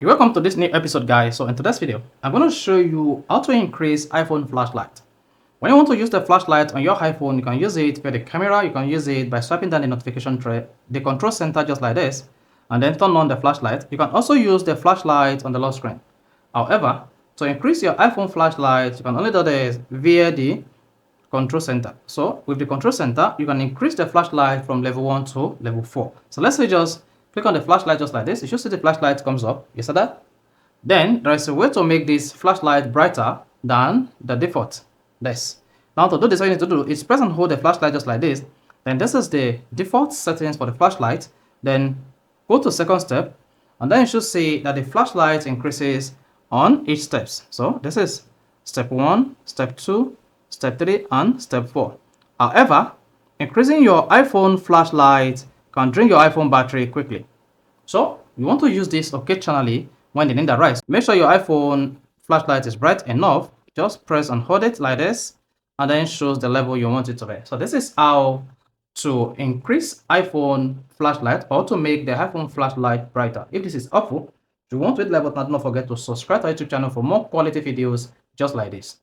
Welcome to this new episode, guys. So in today's video, I'm going to show you how to increase iPhone flashlight. When you want to use the flashlight on your iPhone, you can use it via the camera. You can use it by swiping down the notification tray, the control center just like this, and then turn on the flashlight. You can also use the flashlight on the lock screen. However, to increase your iPhone flashlight, you can only do this via the control center. So with the control center, you can increase the flashlight from level 1 to level 4. So let's say just click on the flashlight just like this. You should see the flashlight comes up. You see that? Then there is a way to make this flashlight brighter than the default. This. Now to do this, what you need to do is press and hold the flashlight just like this. Then this is the default settings for the flashlight. Then go to second step, and then you should see that the flashlight increases on each steps. So this is step 1, step 2, step 3, and step 4. However, increasing your iPhone flashlight can drain your iPhone battery quickly. So you want to use this occasionally when the need arises. Make sure your iPhone flashlight is bright enough. Just press and hold it like this, and then shows the level you want it to be. So this is how to increase iPhone flashlight or to make the iPhone flashlight brighter. If this is helpful, if you want to hit the like button, don't forget to subscribe to our YouTube channel for more quality videos just like this.